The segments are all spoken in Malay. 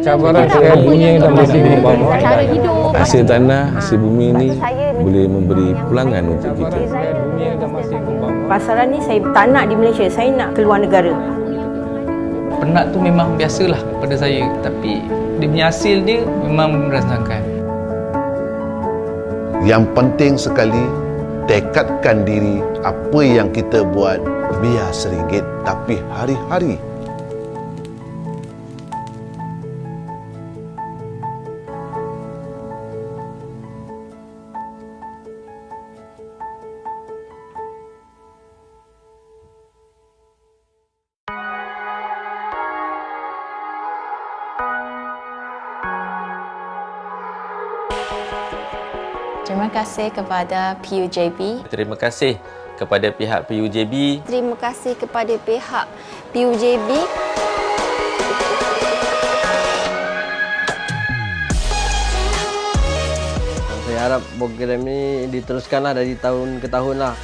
cabaran saya bunyi dan masih membawa cara hidup. Hasil tanah, hasil bumi ini boleh memberi pulangan untuk kita. Pasaran ni saya tak nak di Malaysia, saya nak keluar negara. Penat tu memang biasalah pada saya, tapi dia punya hasil dia memang merasakan. Yang penting sekali, tekadkan diri apa yang kita buat biar seringgit tapi hari-hari. Terima kasih kepada PUJB. Terima kasih kepada pihak PUJB. Terima kasih kepada pihak PUJB. Saya harap program ini diteruskanlah dari tahun ke tahun lah.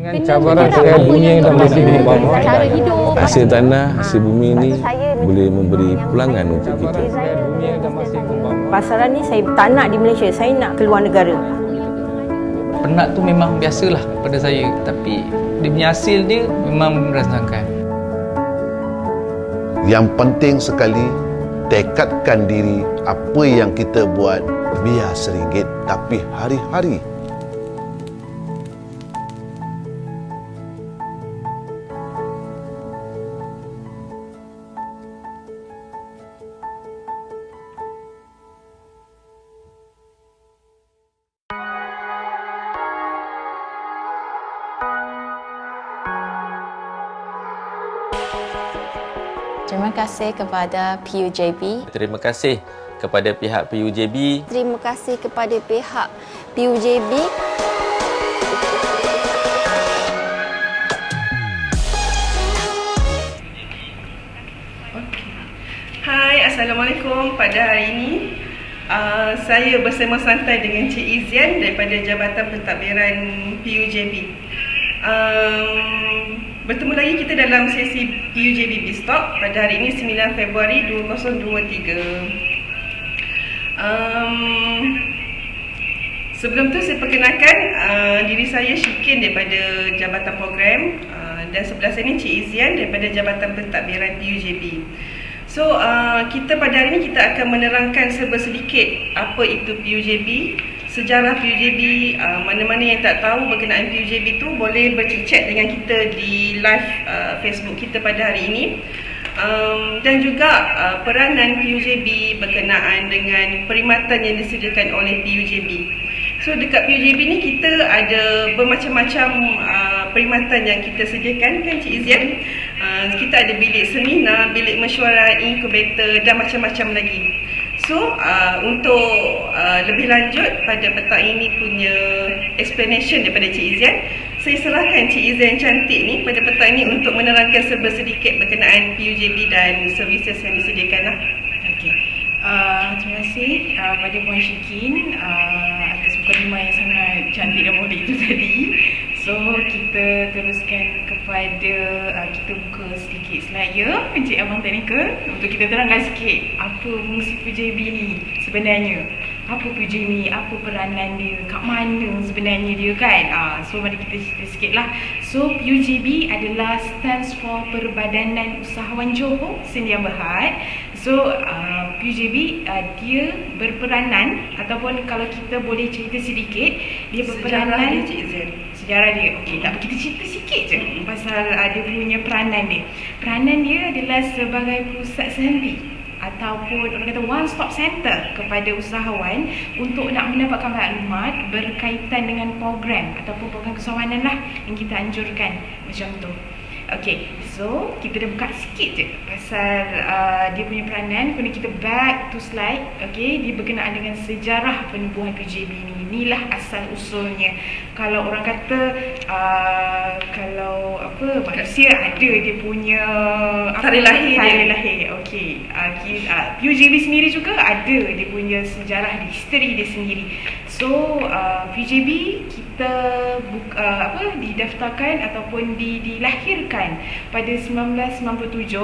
Dengan cabaran saya bunyi dan masih membawa cara hidup. Hasil tanah, hasil bumi ini boleh memberi pulangan untuk kita. Pasaran ni saya tak nak di Malaysia, saya nak keluar negara. Penat tu memang biasalah pada saya, tapi dia punya hasil dia memang merasakan. Yang penting sekali, tekadkan diri apa yang kita buat biar seringgit tapi hari-hari. Terima kasih kepada PUJB. Terima kasih kepada pihak PUJB. Terima kasih kepada pihak PUJB. Hai, Assalamualaikum. Pada hari ini saya bersama santai dengan Cik Izian daripada Jabatan Pentadbiran PUJB. Bertemu lagi kita dalam sesi PUJB B-Stock pada hari ini 9 Februari 2023. Sebelum tu saya perkenalkan diri saya Syikin daripada Jabatan Program dan sebelah saya ni Cik Izian daripada Jabatan Pentadbiran PUJB. So kita pada hari ini kita akan menerangkan serba sedikit apa itu PUJB, sejarah PUJB. Mana-mana yang tak tahu berkenaan PUJB tu boleh berchat dengan kita di live Facebook kita pada hari ini. Dan juga peranan PUJB berkenaan dengan perkhidmatan yang disediakan oleh PUJB. So dekat PUJB ni kita ada bermacam-macam perkhidmatan yang kita sediakan, kan Cik Izian? Kita ada bilik seminar, bilik mesyuarat, inkubator dan macam-macam lagi. So untuk lebih lanjut pada petang ini punya explanation daripada Cik Izian, saya serahkan Cik Izian cantik ni pada petang ini untuk menerangkan serba sedikit berkenaan PUJB dan services yang disediakan lah. Okey. Terima kasih pada Puan Syikin atas mukadimah yang sangat cantik dan modik itu tadi. So kita teruskan kepada kita buka sedikit slide ya, Encik Abang Teknikal, untuk kita terangkan sikit apa fungsi PUJB ni sebenarnya. Apa PUJB ni, apa peranan dia, kat mana sebenarnya dia kan. So mari kita cerita sikit lah. So PUJB adalah stands for Perbadanan Usahawan Johor Sedia Berhad. So PUJB dia berperanan, ataupun kalau kita boleh cerita sedikit, dia berperanan sejarah dia. Okey, tak apa, kita cerita sikit je pasal dia punya peranan dia. Peranan dia adalah sebagai pusat sehendi ataupun orang kata one stop center kepada usahawan untuk nak mendapatkan maklumat berkaitan dengan program ataupun program kesewanan lah yang kita anjurkan macam tu. Okay, so kita dah buka sikit je pasal dia punya peranan. Kemudian kita back to slide. Okay, dia berkenaan dengan sejarah penubuhan PUJB ni. Inilah asal usulnya. Kalau orang kata kalau apa, manusia ada dia punya tarikh lahir. Okay, PUJB sendiri juga ada dia punya sejarah, history dia sendiri. So PUJB kita didaftarkan ataupun dilahirkan pada 1997,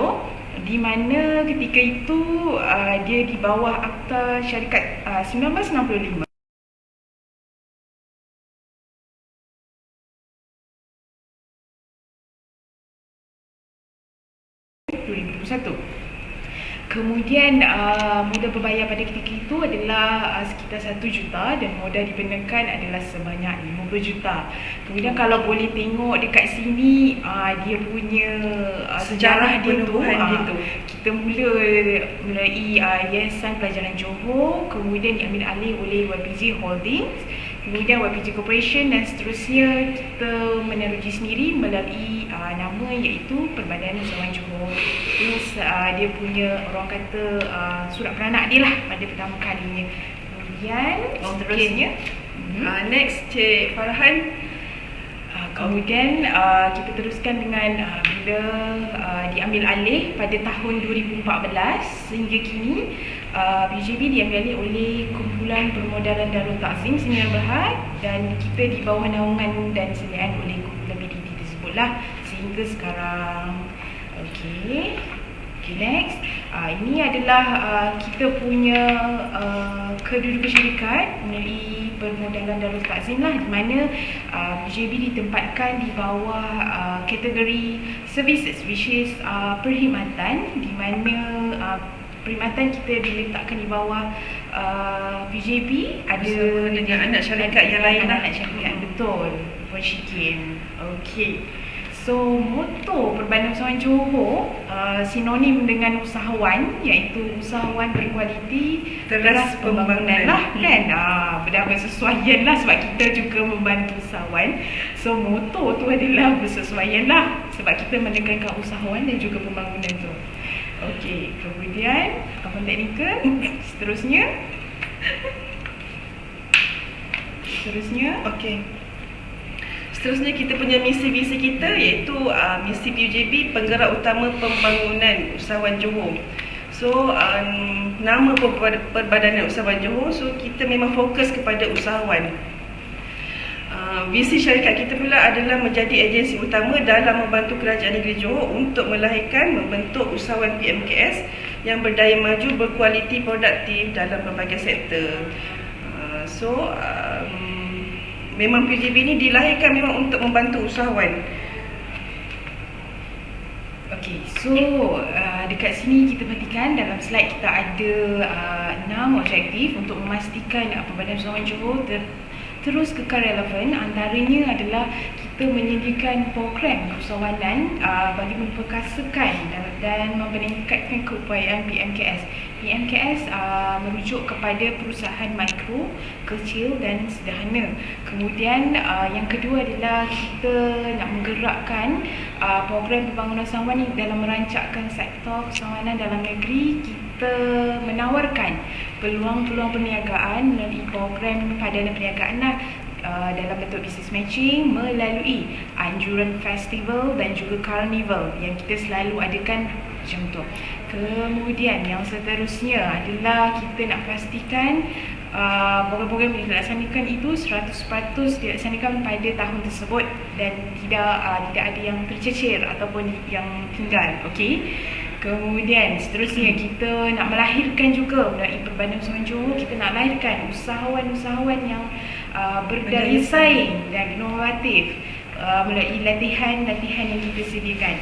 di mana ketika itu dia di bawah Akta Syarikat 1965. Kemudian modal berbayar pada ketika itu adalah sekitar 1 juta dan modal dibinakan adalah sebanyak 50 juta. Kemudian kalau boleh tengok dekat sini dia punya sejarah dia tu, kita mulai Yayasan Pelajaran Johor, kemudian diambil alih oleh YPJ Holdings, kemudian YPJ Corporation, dan seterusnya kita meneruji sendiri melalui nama iaitu Perbadanan Usahawan Johor. Terus dia punya orang kata surat beranak dia lah pada pertama kalinya. Kemudian seterusnya next Cik Farhan. Kemudian kita teruskan dengan bila diambil alih pada tahun 2014 sehingga kini PUJB diambil alih oleh Kumpulan Permodalan Darul Takzim Sdn Bhd, dan kita di bawah naungan dan sediaan oleh kumpulan PDB tersebutlah sehingga sekarang. Okay, next. Ini adalah kita punya kedudukan syarikat melalui Permodalan Darul Takzim lah, di mana PUJB ditempatkan di bawah kategori services, which is perkhidmatan, di mana perkhidmatan kita diletakkan di bawah PUJB ada dengan anak syarikat yang lain lah. Anak syarikat, betul, Puan Syikin. Okay. So, moto Perbadanan Usahawan Johor sinonim dengan usahawan, iaitu usahawan berkualiti, teras pembangunan lah kan. Dah bersesuaian lah sebab kita juga membantu usahawan. So, moto tu adalah bersesuaian lah sebab kita menekankan usahawan dan juga pembangunan tu. Okey, kemudian Abang Teknikal, seterusnya. Okey. Seterusnya kita punya misi-visi kita iaitu misi PUJB, Penggerak Utama Pembangunan Usahawan Johor. So nama Perbadanan Usahawan Johor, so kita memang fokus kepada usahawan. Visi syarikat kita pula adalah menjadi agensi utama dalam membantu Kerajaan Negeri Johor untuk melahirkan, membentuk usahawan PMKS yang berdaya maju, berkualiti, produktif dalam pelbagai sektor. Memang PUJB ini dilahirkan memang untuk membantu usahawan. Okey, so dekat sini kita perhatikan dalam slide kita ada 6 objektif untuk memastikan Perbadanan Usahawan Johor terus kekal relevan. Antaranya adalah kita menyediakan program usahawanan bagi memperkasakan dan meningkatkan keupayaan PMKS. PMKS merujuk kepada perusahaan mikro, kecil dan sederhana. Kemudian yang kedua adalah kita nak menggerakkan program pembangunan usahawan ini dalam merancangkan sektor usahawanan dalam negeri. Kita menawarkan peluang-peluang perniagaan melalui program padanan perniagaan dalam bentuk business matching melalui anjuran festival dan juga carnival yang kita selalu adakan macam tu. Kemudian yang seterusnya adalah kita nak pastikan program-program yang dilaksanakan itu 100% dilaksanakan pada tahun tersebut dan tidak ada yang tercecer ataupun yang tinggal. Okey. Kemudian seterusnya kita nak melahirkan juga melalui Perbadanan Usahawan Johor, kita nak lahirkan usahawan-usahawan yang berdaya saing dan inovatif melalui latihan yang kita sediakan.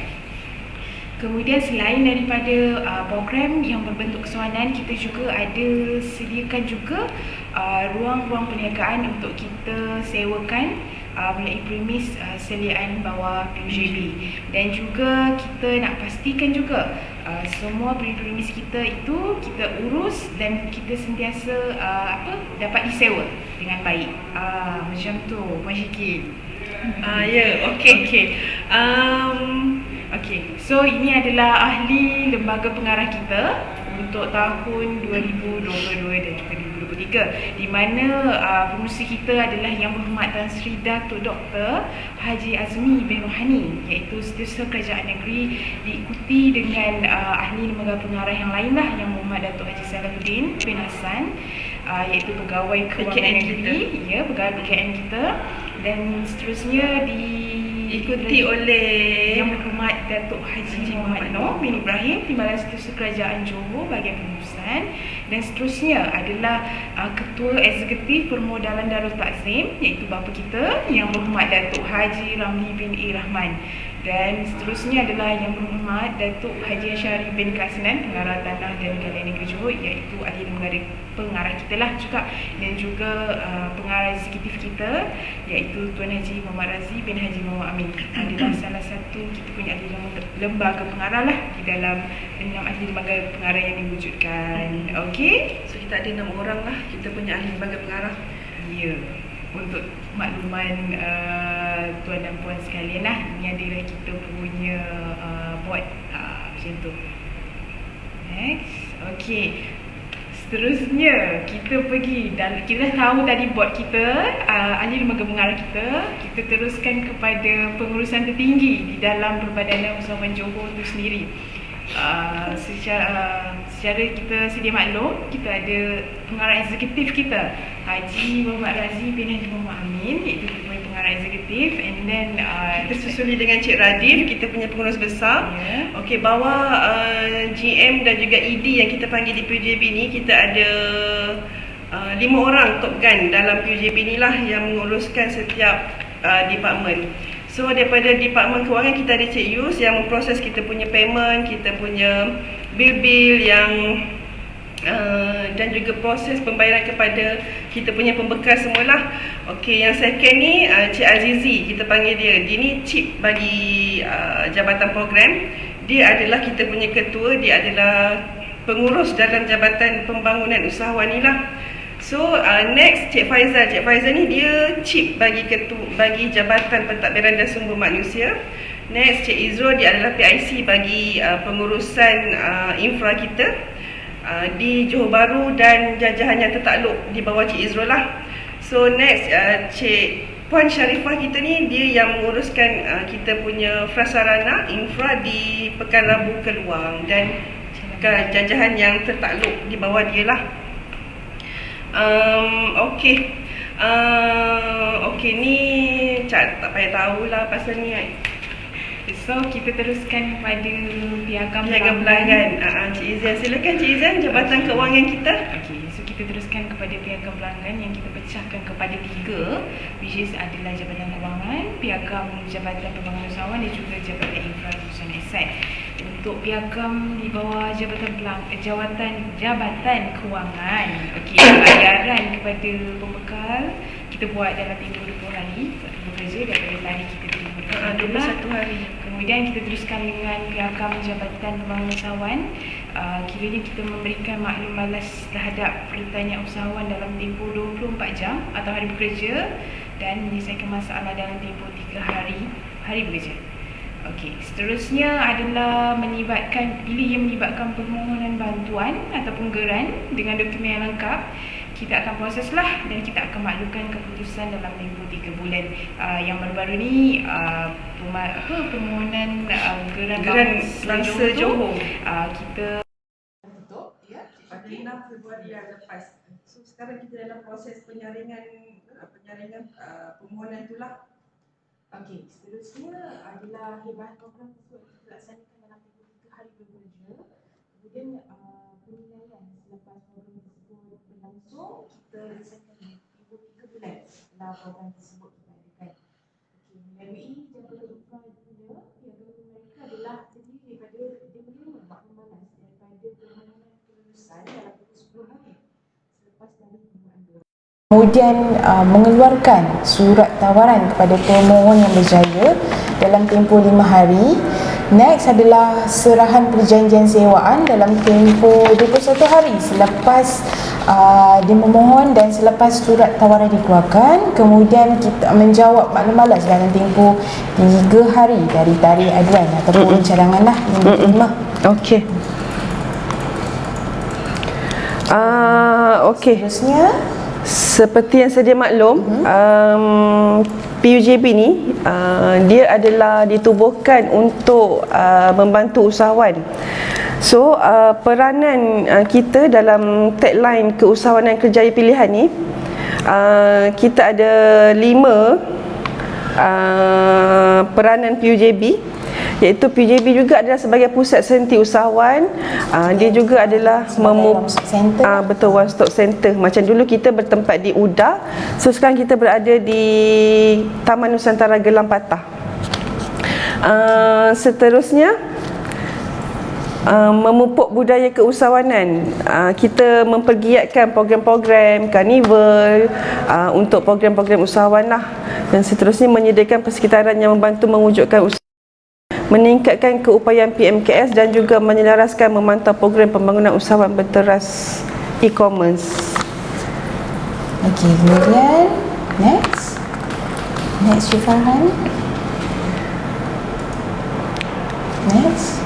Kemudian selain daripada program yang berbentuk kesewanan, kita juga ada sediakan juga ruang-ruang perniagaan untuk kita sewakan melalui premis seliaan bawah PUJB. Dan juga kita nak pastikan juga semua premis kita itu kita urus dan kita sentiasa dapat disewa dengan baik. Macam tu, Puan Syikin. Okey. Okey, so ini adalah ahli lembaga pengarah kita untuk tahun 2022 dan juga 2023, di mana pengurusi kita adalah Yang Berhormat Tan Sri Datuk Dr. Haji Azmi bin Rohani, iaitu Setiausaha Kerajaan Negeri, diikuti dengan ahli lembaga pengarah yang lain lah, Yang Berhormat Datuk Haji Salahuddin bin Hassan, iaitu Pegawai Kewangan Negeri, pegawai PKN kita, dan seterusnya diikuti oleh Yang Berhormat Datuk Haji Muhammad Noor bin Ibrahim, Timbalan Setiausaha Kerajaan Johor bahagian pengurusan, dan seterusnya adalah Ketua Eksekutif Permodalan Darul Takzim, iaitu bapa kita Yang Berhormat Datuk Haji Ramli bin E. Rahman, dan seterusnya adalah Yang Berhormat Datuk Haji Syari bin Kasnan, Pengarah Tanah dan Galian Negeri Johor, iaitu ahli lembaga pengarah kita lah juga, dan juga pengarah eksekutif kita iaitu Tuan Haji Muhammad Razi bin Haji Muhammad Amin, adalah salah satu kita punya ahli lembaga pengarah lah di dalam 6 ahli lembaga pengarah yang diwujudkan. Okey, So kita ada 6 orang lah kita punya ahli lembaga pengarah. ya, untuk makluman tuan dan puan sekalian lah, ini adalah kita punya board macam tu. Next, okey. Seterusnya kita pergi dan kita dah tahu tadi board kita, ahli lembaga pengarah kita teruskan kepada pengurusan tertinggi di dalam Perbadanan Usahawan Johor itu sendiri. Secara kita sedia maklum, kita ada pengarah eksekutif kita Haji Muhammad Razi bin Haji Muhammad Amin, iaitu ketua pengarah eksekutif, and then Kita susuli dengan Cik Radif, kita punya pengurus besar. Okey, bawah GM dan juga ED yang kita panggil di PUJB ni, kita ada 5 orang top gun dalam PUJB ni lah yang menguruskan setiap department. So daripada Departmen Kewangan kita ada Cik Yus yang memproses kita punya payment, kita punya bil-bil yang dan juga proses pembayaran kepada kita punya pembekal semualah. Okey, yang second ni Cik Azizi, kita panggil dia ni chief bagi jabatan program. Dia adalah kita punya ketua, dia adalah pengurus dalam Jabatan Pembangunan Usahawan ni lah. So next Cik Faizal ni dia chief bagi bagi Jabatan Pentadbiran dan Sumber Manusia. Next Cik Izrul, dia adalah PIC bagi pengurusan infra kita di Johor Bahru dan jajahan yang tertakluk di bawah Cik Izrul lah. So next Cik Puan Sharifah kita ni, dia yang menguruskan kita punya prasarana infra di Pekan Rabu Keluang dan jajahan yang tertakluk di bawah dia lah. Okey, ni tak payah tahulah pasal ni. So kita teruskan kepada piagam pelanggan. Cik Izan, silakan Cik Izan, Jabatan Kewangan kita. Okey, so kita teruskan kepada piagam pelanggan yang kita pecahkan kepada 3, which is adalah Jabatan Kewangan, Piagam Jabatan Pembangunan Usahawan dan juga Jabatan Infra Urusan Aset. Untuk piagam di bawah Jabatan Kewangan, okey, bayaran kepada pembekal kita buat dalam tempoh 20 hari waktu bekerja daripada tadi kita terima 21 hari. Kemudian kita teruskan dengan piagam Jabatan Pembangunan Usahawan. Kiranya kita memberikan maklum balas terhadap pertanyaan usahawan dalam tempoh 24 jam atau hari bekerja dan menyelesaikan masalah dalam tempoh 3 hari bekerja. Okey, seterusnya adalah bila ia melibatkan permohonan bantuan ataupun geran dengan dokumen yang lengkap, kita akan proseslah dan kita akan maklumkan keputusan dalam tempoh 3 bulan. Yang baru-baru ni permohonan geran bangsa Johor kita tutup pada 6 Februari yang lepas. So sekarang kita dalam proses penyaringan permohonan itulah. Okey, seterusnya adalah hebat program tersebut dilaksanakan dalam tempoh 3 hari bekerja. Kemudian penilaian selepas program tersebut berlangsung, kita laksanakan tempoh 3 bulan setelah program tersebut kita adakan. Okey, melalui Jabatan Infra Bunda, piagam mereka adalah terdiri daripada Kemudian mengeluarkan surat tawaran kepada pemohon yang berjaya dalam tempoh 5 hari. Next adalah serahan perjanjian sewaan dalam tempoh 21 hari selepas dia memohon dan selepas surat tawaran dikeluarkan. Kemudian kita menjawab maklum balas dalam tempoh 3 hari dari tarikh aduan ataupun cadangan lah yang diterima. Okey. Okey. Seterusnya, seperti yang sedia maklum, PUJB ni dia adalah ditubuhkan untuk membantu usahawan. So peranan kita dalam tagline keusahawanan kerjaya pilihan ni, kita ada 5 peranan PUJB, iaitu PUJB juga adalah sebagai pusat senti usahawan. Dia juga adalah betul, one stop center. Macam dulu kita bertempat di UDA, so sekarang kita berada di Taman Nusantara Gelang Patah. Seterusnya, memupuk budaya keusahawanan. Kita mempergiatkan program-program karnival untuk program-program usahawan lah. Dan seterusnya menyediakan persekitaran yang membantu mewujudkan usaha, meningkatkan keupayaan PMKS dan juga menyelaraskan memantau program pembangunan usahawan berteras e-commerce. okey, kemudian next Farhan. Next.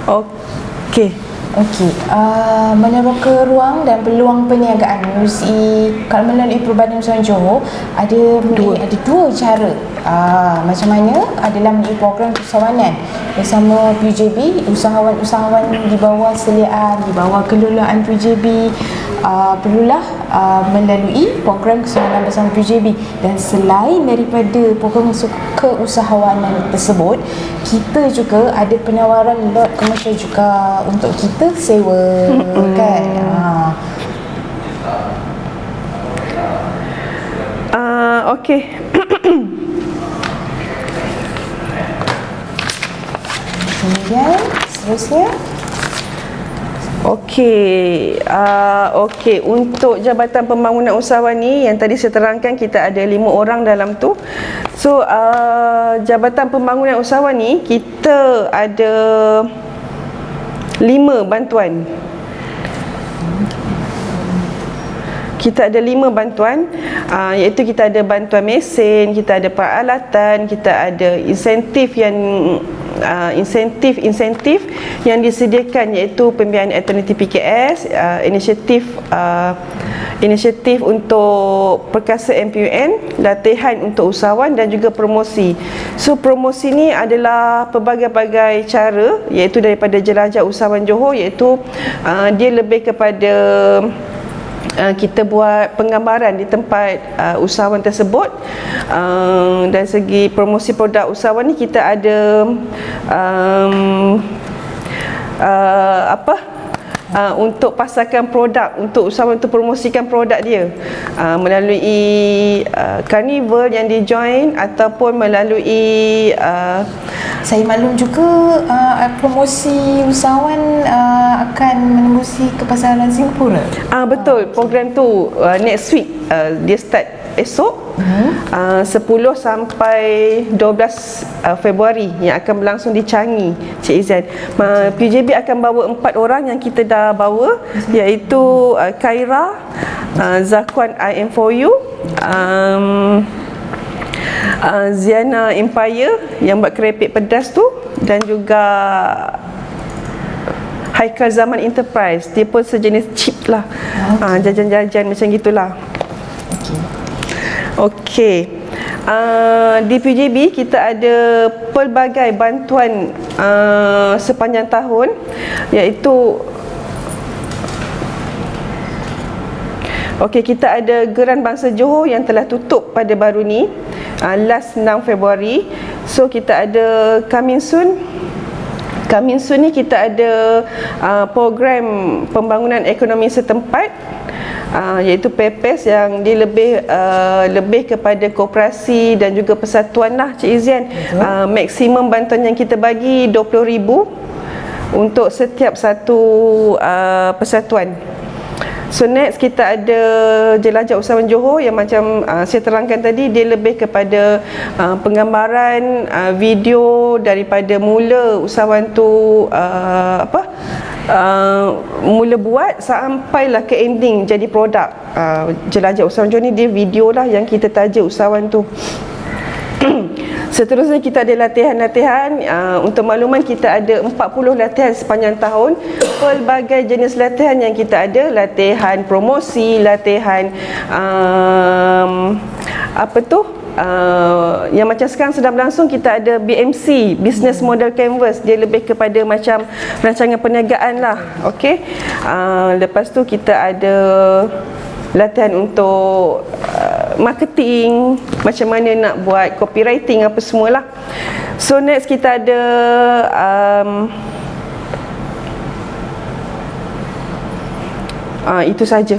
Okey. Meneroka ruang dan peluang perniagaan melalui Perbadan Usahawan Johor ada dua cara. Macam mana adalah melalui program keusahawanan bersama PUJB. Usahawan-usahawan di bawah seliaan, di bawah kelolaan PUJB perlulah melalui program keusahawanan bersama PUJB. Dan selain daripada program keusahawanan tersebut, kita juga ada penawaran lot komersial juga untuk kita sewa, kan? Okey. Kemudian seterusnya, Okey, untuk Jabatan Pembangunan Usahawan ni yang tadi saya terangkan, kita ada 5 orang dalam tu. So Jabatan Pembangunan Usahawan ni kita ada 5 bantuan. Kita ada 5 bantuan, iaitu kita ada bantuan mesin, kita ada peralatan, kita ada insentif yang disediakan, iaitu pembiayaan alternatif PKS, inisiatif untuk perkasa MPUN, latihan untuk usahawan dan juga promosi. So promosi ni adalah pelbagai-bagai cara, iaitu daripada Jelajah Usahawan Johor, iaitu dia lebih kepada kita buat penggambaran di tempat usahawan tersebut. Dari segi promosi produk usahawan ni, kita ada untuk pasarkan produk, untuk usahawan untuk promosikan produk dia melalui karnival yang di join, ataupun melalui saya maklum juga promosi usahawan akan menembusi ke pasaran Singapura. Betul, program tu next week, dia start esok, 10 sampai 12 Februari yang akan berlangsung di Changi, Cik Izan. PUJB akan bawa 4 orang yang kita dah bawa, iaitu Khaira, Zakwan IM4U, Ziana Empire yang buat kerepek pedas tu, dan juga Haikal Zaman Enterprise. Dia pun sejenis chip lah, jajan-jajan macam gitulah. Okey. Di PUJB kita ada pelbagai bantuan sepanjang tahun, iaitu kita ada Geran Bangsa Johor yang telah tutup pada baru ni, last 6 Februari. So kita ada Coming Soon ni kita ada program pembangunan ekonomi setempat, iaitu PEPES, yang dia lebih kepada koperasi dan juga persatuan lah, Cik Izian. Maksimum bantuan yang kita bagi 20,000 untuk setiap satu persatuan. So next kita ada jelajah usahawan Johor yang macam saya terangkan tadi, dia lebih kepada penggambaran video daripada mula usahawan tu mula buat sampailah ke ending jadi produk. Jelajah usahawan Johor ni dia video lah yang kita taja usahawan tu. Seterusnya kita ada latihan-latihan. Untuk makluman, kita ada 40 latihan sepanjang tahun. Pelbagai jenis latihan yang kita ada, latihan promosi, latihan yang macam sekarang sedang berlangsung, kita ada BMC, Business Model Canvas. Dia lebih kepada macam rancangan perniagaan lah. Okey. Lepas tu kita ada latihan untuk marketing, macam mana nak buat copywriting apa semualah. So next kita ada itu saja.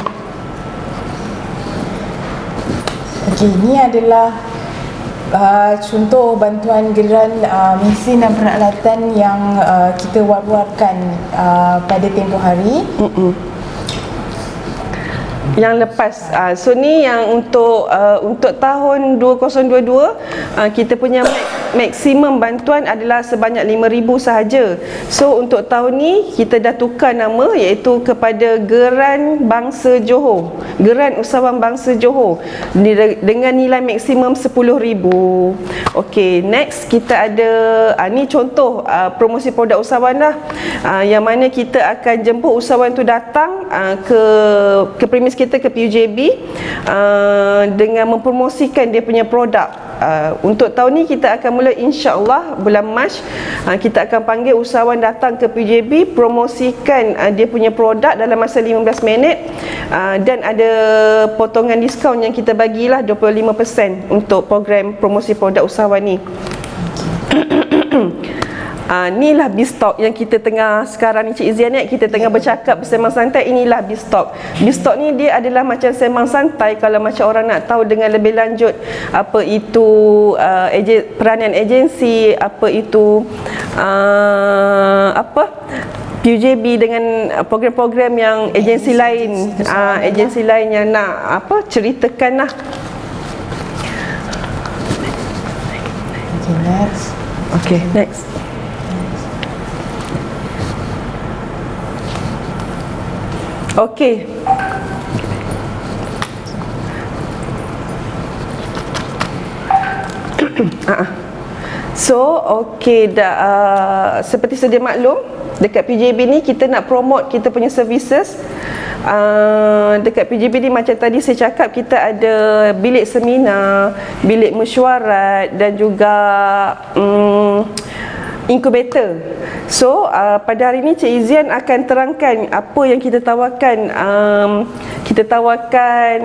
Okey, ini adalah contoh bantuan geran mesin dan peralatan yang kita war-warkan pada tempoh hari. Yang lepas. So ni yang untuk tahun 2022, kita punya maksimum bantuan adalah sebanyak 5,000 sahaja. So untuk tahun ni kita dah tukar nama, iaitu kepada Geran Bangsa Johor, Geran Usahawan Bangsa Johor, dengan nilai maksimum 10,000. Okey, next kita ada ni contoh promosi produk usahawan lah, yang mana kita akan jemput usahawan tu datang ke premis kita, ke PUJB, dengan mempromosikan dia punya produk. Untuk tahun ni kita akan mula, insya-Allah bulan Mac, kita akan panggil usahawan datang ke PUJB, promosikan dia punya produk dalam masa 15 minit, dan ada potongan diskaun yang kita bagilah 25% untuk program promosi produk usahawan ni. Inilah Bistock yang kita tengah sekarang ni, Cik Izian, kita tengah bercakap bersembang santai. Inilah Bistock. Bistock ni dia adalah macam sembang santai. Kalau macam orang nak tahu dengan lebih lanjut apa itu peranan agensi, apa itu PUJB dengan program-program yang agensi lain, agensi lain yang nak ceritakan lah. Okay, next. Okay, next. Okey. So, okey dah, seperti sedia maklum, dekat PJB ni kita nak promote kita punya services. Dekat PJB ni macam tadi saya cakap, kita ada bilik seminar, bilik mesyuarat dan juga inkubator. So pada hari ini Cik Izian akan terangkan apa yang kita tawarkan. Kita tawarkan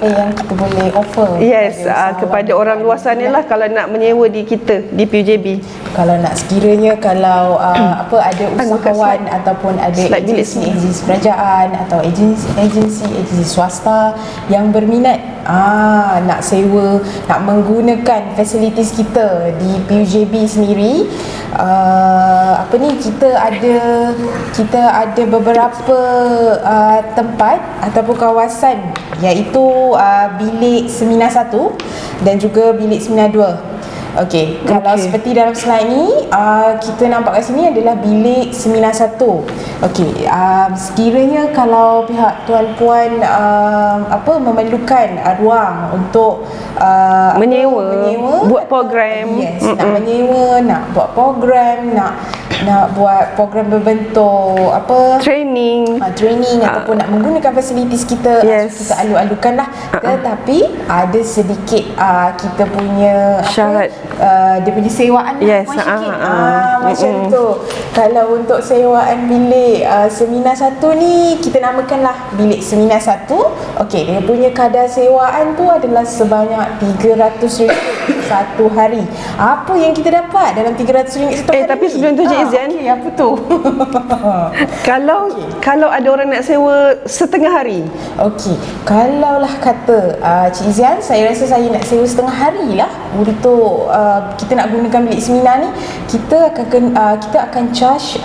yang kita boleh offer. Yes, kepada orang luar sana lah kalau nak menyewa di kita di PUJB. Kalau nak sekiranya ada usahawan ataupun ada agensi kerajaan atau agensi swasta yang berminat nak sewa, nak menggunakan fasilitis kita di PUJB sendiri, kita ada beberapa tempat ataupun kawasan, iaitu bilik seminar 1 dan juga bilik seminar 2. Okey, kalau seperti dalam slide ni, kita nampak kat sini adalah bilik seminar 1. Okey, sekiranya kalau pihak tuan-puan memerlukan ruang untuk menyewa, buat program, nak menyewa, nak buat program, nak buat program berbentuk training ataupun nak menggunakan fasilitis kita, kita alu-alukan lah. Tetapi ada sedikit kita punya syarat, dia punya sewaan macam tu. Kalau untuk sewaan bilik seminar 1 ni, kita namakanlah bilik seminar 1. Okey, dia punya kadar sewaan tu adalah sebanyak RM300 satu hari. Apa yang kita dapat dalam RM300 satu hari? Tapi sebelum tu Cik Izian, Apa tu? kalau ada orang nak sewa setengah hari. Okey, kalaulah kata Cik Izian, saya rasa saya nak sewa setengah hari lah untuk kita nak gunakan bilik seminar ni. Kita akan charge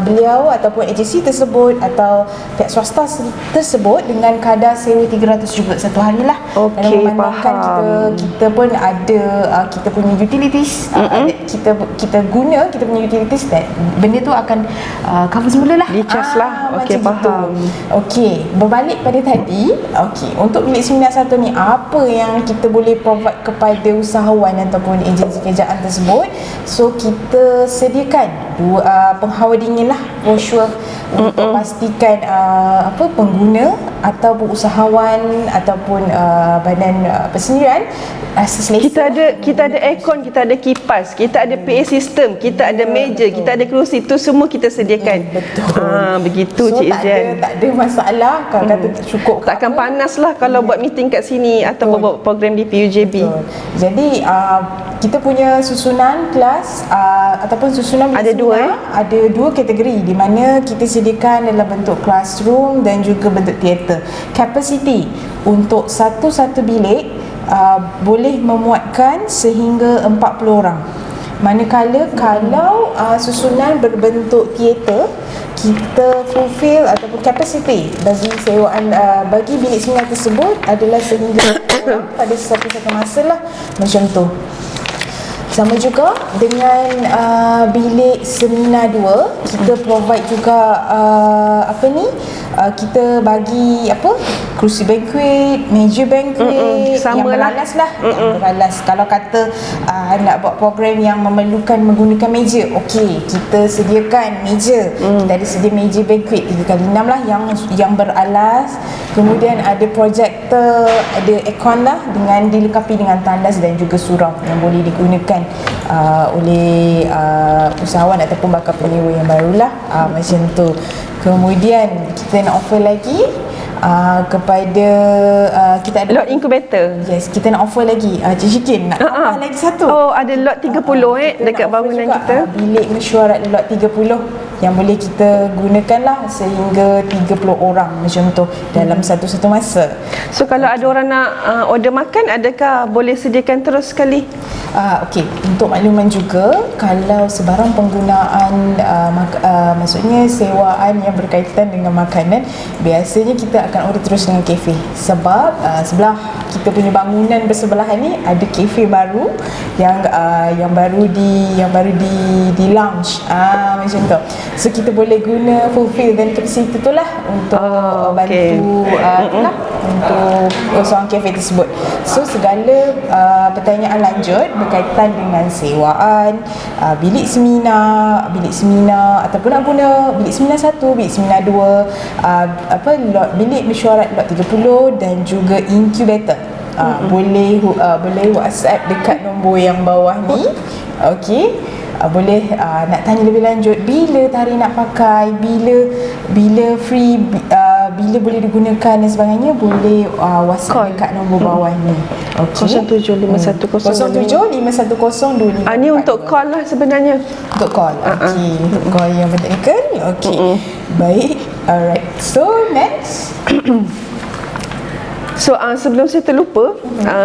beliau ataupun agensi tersebut atau pihak swasta tersebut dengan kadar sewa 300 juga satu hari lah. Okey, Dan memandangkan kita pun ada kita punya utilities, kita guna kita punya utilities, dan benda tu akan cover semula lah. Di-charge lah. Okey, faham. Okey, berbalik pada tadi. Okey, untuk bilik seminar satu ni, apa yang kita boleh provide kepada usahawan ataupun agensi kerajaan tersebut? So kita sediakan penghawa dingin lah, brochure untuk pastikan pengguna ataupun usahawan ataupun badan persendirian kita ada aircon, kita ada kipas, kita ada PA system, kita ada meja, kita ada kerusi, tu semua kita sediakan. Begitu so, Cik Izian. Tak ada masalah kalau kata cukup. Takkan panas lah kalau buat meeting kat sini atau buat program di PUJB. Jadi kita punya susunan kelas ataupun susunan ada ada dua kategori di mana kita sediakan dalam bentuk classroom dan juga bentuk teater. Capacity untuk satu-satu bilik boleh memuatkan sehingga 40 orang. Manakala kalau susunan berbentuk teater, kita fulfill ataupun capacity bagi sewaan bagi bilik seminar tersebut adalah sehingga 40 orang pada satu masa lah, macam tu. Sama juga dengan bilik seminar 2, kita provide juga kita bagi kerusi banquet, meja banquet yang beralas lah. Yang beralas. Kalau kata nak buat program yang memerlukan menggunakan meja, okey, kita sediakan meja. Kita ada sedia meja banquet 3x6 lah yang beralas. Kemudian ada projektor, ada aircon lah dengan dilengkapi dengan tandas dan juga surau yang boleh digunakan oleh usahawan ataupun bakal penyewa yang barulah, macam tu. Kemudian kita nak offer lagi kepada kita ada lot incubator. Yes, kita nak offer lagi. Cik Syikin nak offer lagi satu. Oh, ada lot 30 dekat bangunan kita. Bilik mesyuarat lot 30 yang boleh kita gunakan lah sehingga 30 orang macam tu dalam satu masa. So kalau ada orang nak order makan, adakah boleh sediakan terus sekali? Okey, untuk makluman juga, kalau sebarang penggunaan maksudnya sewaan yang berkaitan dengan makanan, biasanya kita akan order terus dengan kafe. Sebab sebelah kita punya bangunan bersebelahan ni ada kafe baru yang baru di launch macam tu. So kita boleh guna fulfill dan capacity tu lah untuk bantu untuk usahawan kafe tersebut. So segala pertanyaan lanjut berkaitan dengan sewaan bilik seminar ataupun nak guna bilik seminar 1, bilik seminar 2, bilik mesyuarat lot 30 dan juga incubator, boleh WhatsApp dekat nombor yang bawah ni. Okey, boleh nak tanya lebih lanjut bila tarikh nak pakai, bila free, bila boleh digunakan dan sebagainya, boleh WhatsApp dekat nombor bawah ni. Okey, 07510255. Ni untuk call lah sebenarnya. Untuk call. Okey, untuk call yang berteknikal. Okey. Baik. Alright. So next. So sebelum saya terlupa,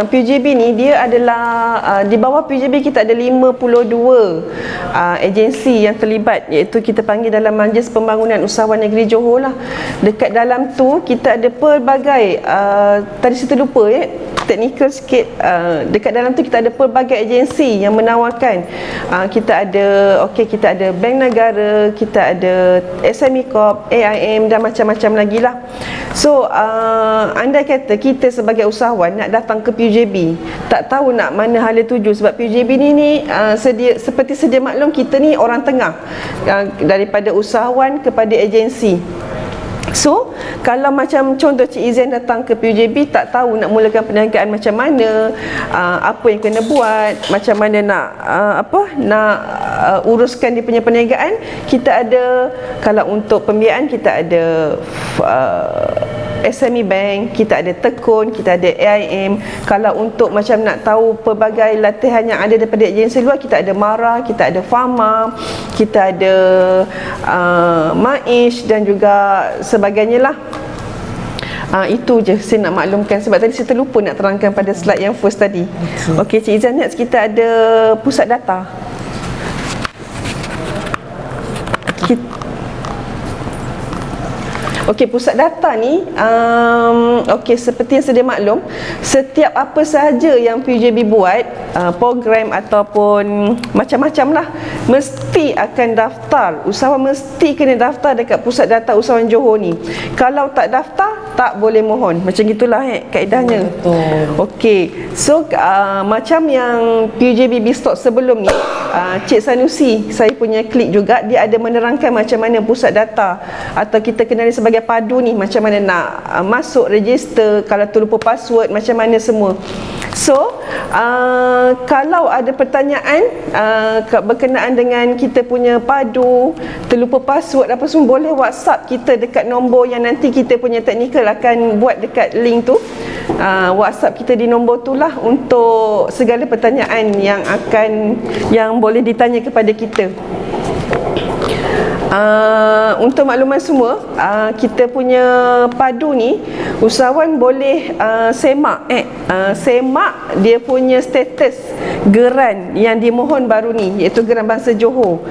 PUJB ni dia adalah di bawah PUJB kita ada 52 agensi yang terlibat, iaitu kita panggil dalam Majlis Pembangunan Usahawan Negeri Johor lah. Dekat dalam tu kita ada pelbagai tadi saya terlupa teknikal sikit, dekat dalam tu kita ada pelbagai agensi yang menawarkan. Kita ada Bank Negara, kita ada SME Corp, AIM dan macam-macam lagi lah. So andai kata kita sebagai usahawan nak datang ke PUJB, tak tahu nak mana hala tuju, sebab PUJB ni seperti sedia maklum, kita ni orang tengah daripada usahawan kepada agensi. So, kalau macam contoh Cik Izian datang ke PUJB, tak tahu nak mulakan perniagaan macam mana, apa yang kena buat, macam mana nak uruskan dia punya perniagaan, kita ada, kalau untuk pembiayaan kita ada SME Bank, kita ada Tekun, kita ada AIM. Kalau untuk macam nak tahu pelbagai latihan yang ada daripada agensi luar, kita ada Mara, kita ada Fama, kita ada Maish dan juga sebagainya lah. Itu je saya nak maklumkan, sebab tadi saya terlupa nak terangkan pada slide yang first tadi. Okey, Cik Izan, next kita ada pusat data. Okey, pusat data ni okey, seperti yang sedia maklum, setiap apa sahaja yang PUJB buat, program ataupun macam-macam lah, mesti akan daftar. Usahawan mesti kena daftar dekat pusat data usahawan Johor ni. Kalau tak daftar, tak boleh mohon. Macam gitulah kaedahnya. Betul. Okey, so macam yang PUJB Bistok sebelum ni, Cik Sanusi, saya punya klik juga, dia ada menerangkan macam mana pusat data atau kita kenali sebagai padu ni, macam mana nak masuk register, kalau terlupa password, macam mana semua. So kalau ada pertanyaan berkenaan dengan kita punya padu, terlupa password apa semua, boleh WhatsApp kita dekat nombor yang nanti kita punya teknikal akan buat dekat link tu. WhatsApp kita di nombor tu lah untuk segala pertanyaan yang boleh ditanya kepada kita. Untuk makluman semua, kita punya padu ni usahawan boleh semak dia punya status geran yang dimohon baru ni, iaitu Geran Bangsa Johor.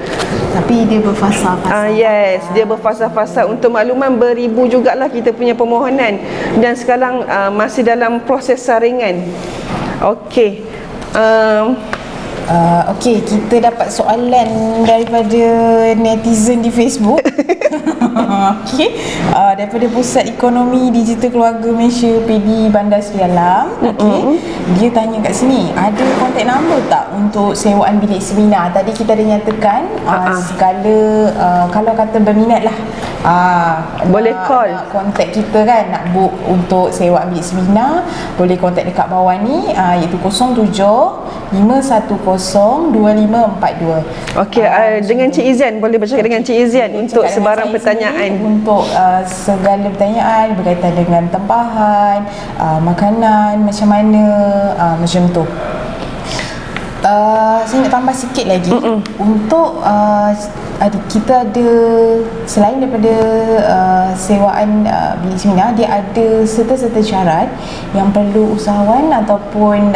Tapi dia berfasa-fasa. Yes, dia berfasa-fasa. Untuk makluman, beribu jugalah kita punya permohonan, dan sekarang masih dalam proses saringan. Okey. Okey, kita dapat soalan daripada netizen di Facebook. Okey, daripada Pusat Ekonomi Digital Keluarga Malaysia PD Bandar Seri Alam. Okey, dia tanya kat sini, ada kontak nombor tak untuk sewaan bilik seminar? Tadi kita ada nyatakan segala kalau kata berminat lah, boleh call, kontak kita kan, nak book untuk sewaan bilik seminar, boleh kontak dekat bawah ni, iaitu 07-510-2542. Okey, dengan Cik Izian, boleh bercakap dengan Cik Izian untuk sebarang pertanyaan. Untuk segala pertanyaan berkaitan dengan tempahan, makanan, macam mana, macam tu. Saya nak tambah sikit lagi. Untuk kita ada, selain daripada sewaan bilik seminar, dia ada serta-serta syarat yang perlu usahawan ataupun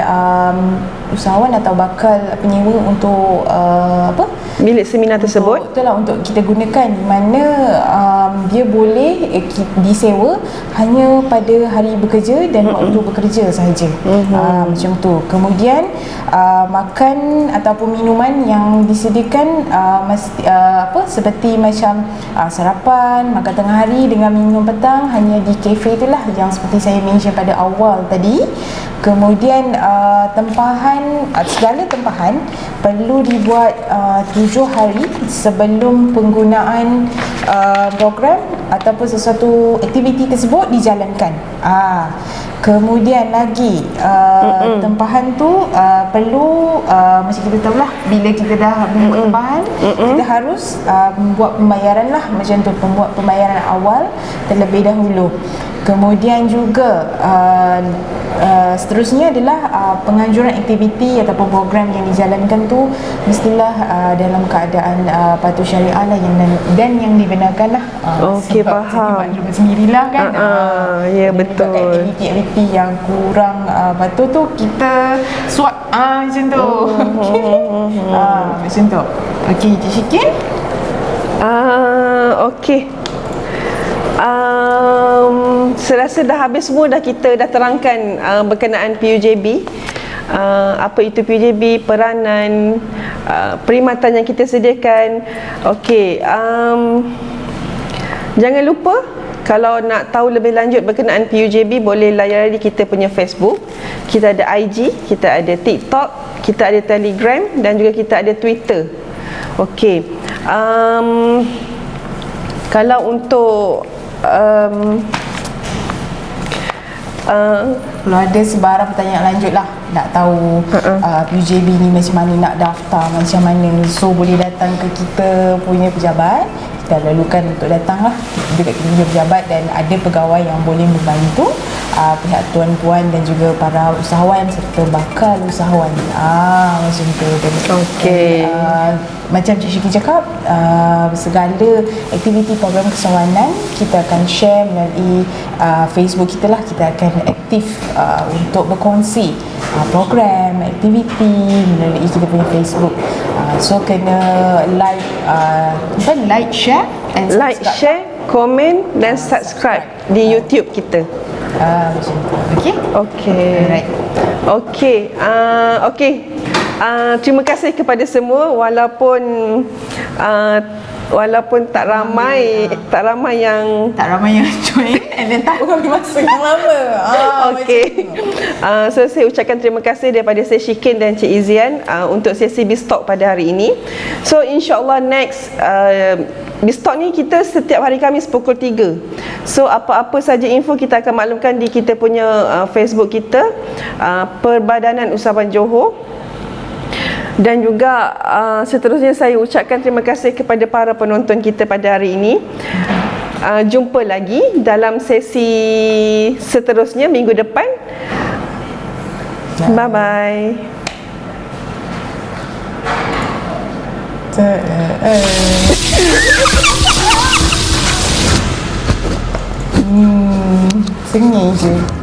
usahawan atau bakal penyewa untuk bilik seminar tersebut. Itulah untuk kita gunakan, di mana dia boleh disewa hanya pada hari bekerja dan waktu bekerja sahaja. Macam tu. Kemudian makan ataupun minuman yang disediakan seperti macam sarapan, makan tengah hari dengan minum petang hanya di kafe itulah, yang seperti saya mention pada awal tadi. Kemudian segala tempahan perlu dibuat 7 hari sebelum penggunaan program ataupun sesuatu aktiviti tersebut dijalankan. Kemudian lagi tempahan tu perlu macam kita tahulah, bila kita dah membuat tempahan, kita harus buat pembayaran lah, macam tu, membuat pembayaran awal terlebih dahulu. Kemudian juga seterusnya adalah penganjuran aktiviti ataupun program yang dijalankan tu mestilah dalam keadaan patuh syariah lah, dan yang dibenarkan lah. Okey, faham. Maklum sendirilah kan. Ya, betul. Aktiviti yang kurang patuh tu kita swap macam tu. Macam tu. Okey, Cik Syikin. Okey. Saya rasa dah habis semua, kita dah terangkan berkenaan PUJB, apa itu PUJB, peranan, perkhidmatan yang kita sediakan. Okey, jangan lupa kalau nak tahu lebih lanjut berkenaan PUJB, boleh layari kita punya Facebook. Kita ada IG, kita ada TikTok, kita ada Telegram, dan juga kita ada Twitter. Okey, kalau untuk kalau ada sebarang pertanyaan lanjut lah, nak tahu PUJB ni macam mana nak daftar, macam mana, so boleh datang ke kita punya pejabat. kita lalukan untuk datang lah dekat kita punya pejabat, dan ada pegawai yang boleh membantu pihak tuan-puan dan juga para usahawan serta bakal usahawan. Macam tu. Okey. Macam Cik Syuki cakap, segala aktiviti program kesewanan kita akan share melalui Facebook kita lah. Kita akan aktif untuk berkongsi program, aktiviti melalui kita punya Facebook. So kena like, like, share and subscribe. Like, share, komen dan subscribe di YouTube kita. Macam tu. Okey? Okey. Alright. Okey. Terima kasih kepada semua, walaupun tak ramai yang join and then tak mengambil masa yang lama. Okey. So saya ucapkan terima kasih daripada saya Syikin dan Cik Izian untuk sesi Biztalk pada hari ini. So insya-Allah next Biztalk ni kita setiap hari Khamis pukul 3. So apa-apa saja info kita akan maklumkan di kita punya Facebook kita, Perbadanan Usahawan Johor. Dan juga seterusnya saya ucapkan terima kasih kepada para penonton kita pada hari ini. Jumpa lagi dalam sesi seterusnya minggu depan. Bye-bye. Sengih je.